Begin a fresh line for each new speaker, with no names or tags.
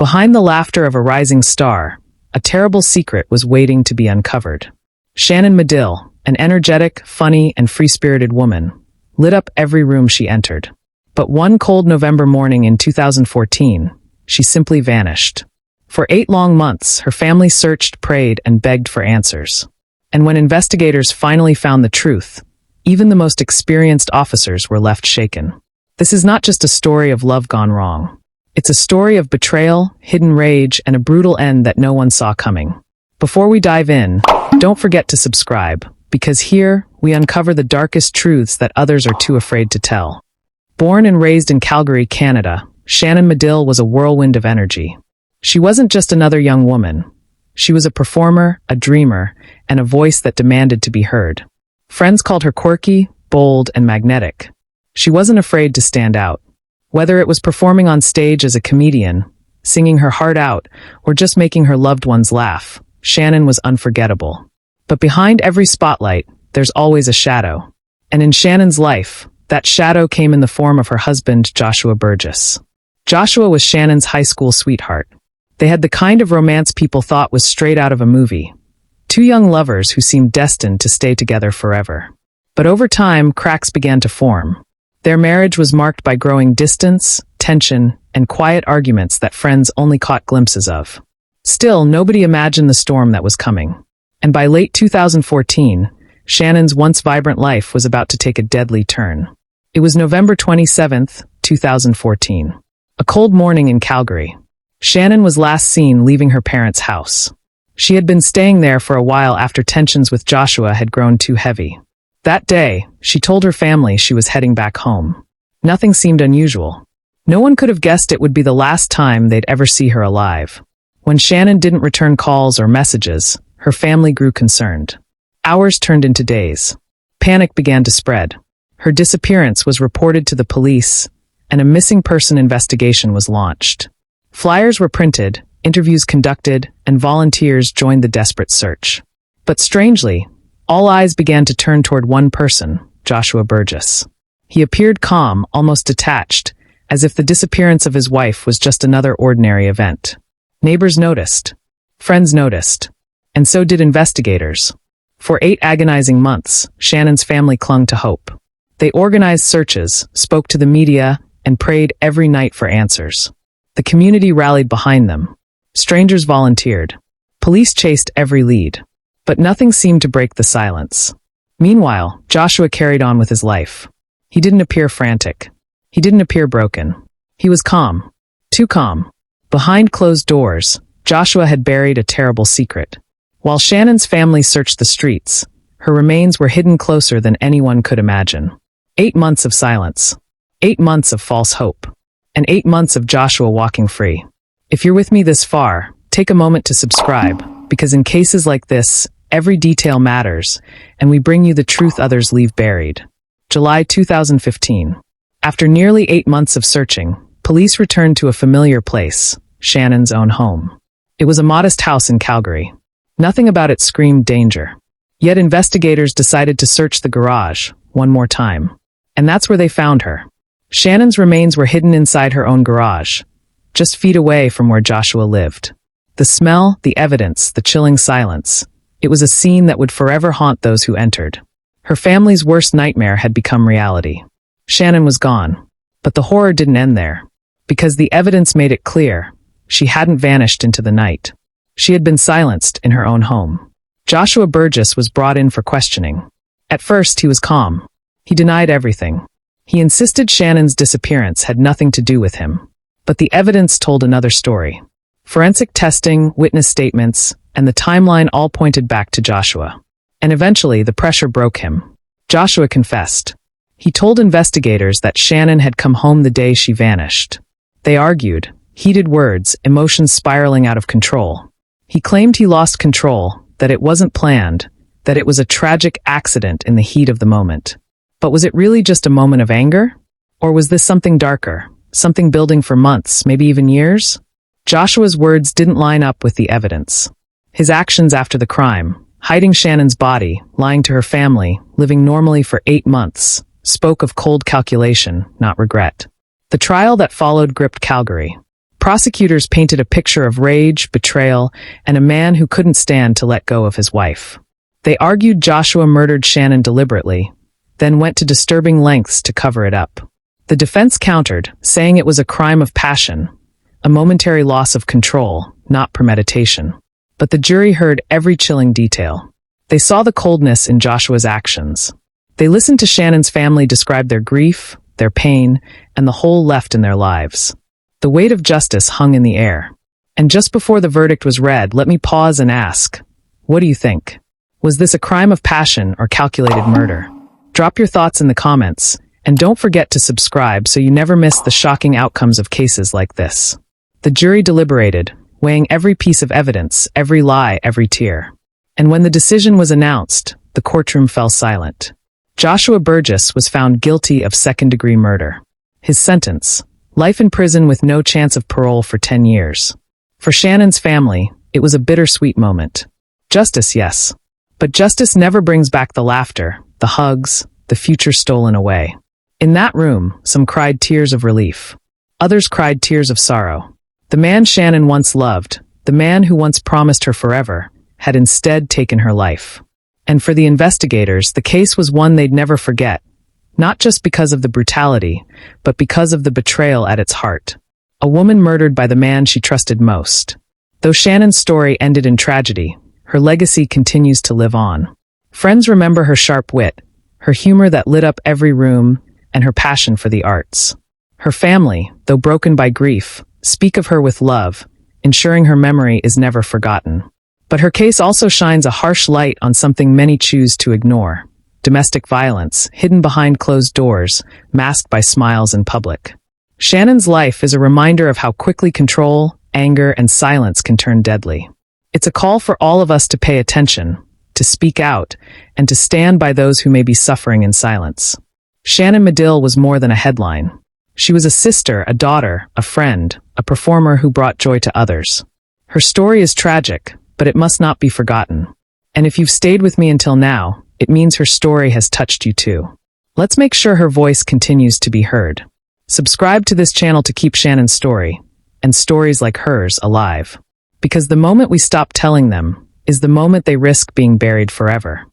Behind the laughter of a rising star, a terrible secret was waiting to be uncovered. Shannon Medill, an energetic, funny, and free-spirited woman, lit up every room she entered. But one cold November morning in 2014, she simply vanished. For 8 long months, her family searched, prayed, and begged for answers. And when investigators finally found the truth, even the most experienced officers were left shaken. This is not just a story of love gone wrong. It's a story of betrayal, hidden rage, and a brutal end that no one saw coming. Before we dive in, don't forget to subscribe, because here, we uncover the darkest truths that others are too afraid to tell. Born and raised in Calgary, Canada, Shannon Medill was a whirlwind of energy. She wasn't just another young woman. She was a performer, a dreamer, and a voice that demanded to be heard. Friends called her quirky, bold, and magnetic. She wasn't afraid to stand out. Whether it was performing on stage as a comedian, singing her heart out, or just making her loved ones laugh, Shannon was unforgettable. But behind every spotlight, there's always a shadow. And in Shannon's life, that shadow came in the form of her husband, Joshua Burgess. Joshua was Shannon's high school sweetheart. They had the kind of romance people thought was straight out of a movie. 2 young lovers who seemed destined to stay together forever. But over time, cracks began to form. Their marriage was marked by growing distance, tension, and quiet arguments that friends only caught glimpses of. Still, nobody imagined the storm that was coming. And by late 2014, Shannon's once vibrant life was about to take a deadly turn. It was November 27, 2014. A cold morning in Calgary. Shannon was last seen leaving her parents' house. She had been staying there for a while after tensions with Joshua had grown too heavy. That day, she told her family she was heading back home. Nothing seemed unusual. No one could have guessed it would be the last time they'd ever see her alive. When Shannon didn't return calls or messages, her family grew concerned. Hours turned into days. Panic began to spread. Her disappearance was reported to the police, and a missing person investigation was launched. Flyers were printed, interviews conducted, and volunteers joined the desperate search. But strangely, all eyes began to turn toward one person, Joshua Burgess. He appeared calm, almost detached, as if the disappearance of his wife was just another ordinary event. Neighbors noticed. Friends noticed. And so did investigators. For 8 agonizing months, Shannon's family clung to hope. They organized searches, spoke to the media, and prayed every night for answers. The community rallied behind them. Strangers volunteered. Police chased every lead. But nothing seemed to break the silence. Meanwhile, Joshua carried on with his life. He didn't appear frantic. He didn't appear broken. He was calm. Too calm. Behind closed doors, Joshua had buried a terrible secret. While Shannon's family searched the streets, her remains were hidden closer than anyone could imagine. 8 months of silence. 8 months of false hope. And 8 months of Joshua walking free. If you're with me this far, take a moment to subscribe, because in cases like this, every detail matters, and we bring you the truth others leave buried. July 2015. After nearly 8 months of searching, police returned to a familiar place, Shannon's own home. It was a modest house in Calgary. Nothing about it screamed danger. Yet investigators decided to search the garage one more time. And that's where they found her. Shannon's remains were hidden inside her own garage, just feet away from where Joshua lived. The smell, the evidence, the chilling silence. It was a scene that would forever haunt those who entered. Her family's worst nightmare had become reality. Shannon was gone. But the horror didn't end there. Because the evidence made it clear, she hadn't vanished into the night. She had been silenced in her own home. Joshua Burgess was brought in for questioning. At first, he was calm. He denied everything. He insisted Shannon's disappearance had nothing to do with him. But the evidence told another story. Forensic testing, witness statements, and the timeline all pointed back to Joshua. And eventually, the pressure broke him. Joshua confessed. He told investigators that Shannon had come home the day she vanished. They argued, heated words, emotions spiraling out of control. He claimed he lost control, that it wasn't planned, that it was a tragic accident in the heat of the moment. But was it really just a moment of anger? Or was this something darker, something building for months, maybe even years? Joshua's words didn't line up with the evidence. His actions after the crime, hiding Shannon's body, lying to her family, living normally for 8 months, spoke of cold calculation, not regret. The trial that followed gripped Calgary. Prosecutors painted a picture of rage, betrayal, and a man who couldn't stand to let go of his wife. They argued Joshua murdered Shannon deliberately, then went to disturbing lengths to cover it up. The defense countered, saying it was a crime of passion, a momentary loss of control, not premeditation. But the jury heard every chilling detail. They saw the coldness in Joshua's actions. They listened to Shannon's family describe their grief, their pain, and the hole left in their lives. The weight of justice hung in the air. And just before the verdict was read, let me pause and ask, what do you think? Was this a crime of passion or calculated murder? Drop your thoughts in the comments, and don't forget to subscribe so you never miss the shocking outcomes of cases like this. The jury deliberated, weighing every piece of evidence, every lie, every tear. And when the decision was announced, the courtroom fell silent. Joshua Burgess was found guilty of second-degree murder. His sentence: life in prison with no chance of parole for 10 years. For Shannon's family, it was a bittersweet moment. Justice, yes. But justice never brings back the laughter, the hugs, the future stolen away. In that room, some cried tears of relief. Others cried tears of sorrow. The man Shannon once loved, the man who once promised her forever, had instead taken her life. And for the investigators, the case was one they'd never forget, not just because of the brutality, but because of the betrayal at its heart. A woman murdered by the man she trusted most. Though Shannon's story ended in tragedy, her legacy continues to live on. Friends remember her sharp wit, her humor that lit up every room, and her passion for the arts. Her family, though broken by grief, speak of her with love, ensuring her memory is never forgotten. But her case also shines a harsh light on something many choose to ignore: domestic violence, hidden behind closed doors, masked by smiles in public. Shannon's life is a reminder of how quickly control, anger, and silence can turn deadly. It's a call for all of us to pay attention, to speak out, and to stand by those who may be suffering in silence. Shannon Medill was more than a headline. She was a sister, a daughter, a friend, a performer who brought joy to others. Her story is tragic, but it must not be forgotten. And if you've stayed with me until now, it means her story has touched you too. Let's make sure her voice continues to be heard. Subscribe to this channel to keep Shannon's story, and stories like hers, alive. Because the moment we stop telling them is the moment they risk being buried forever.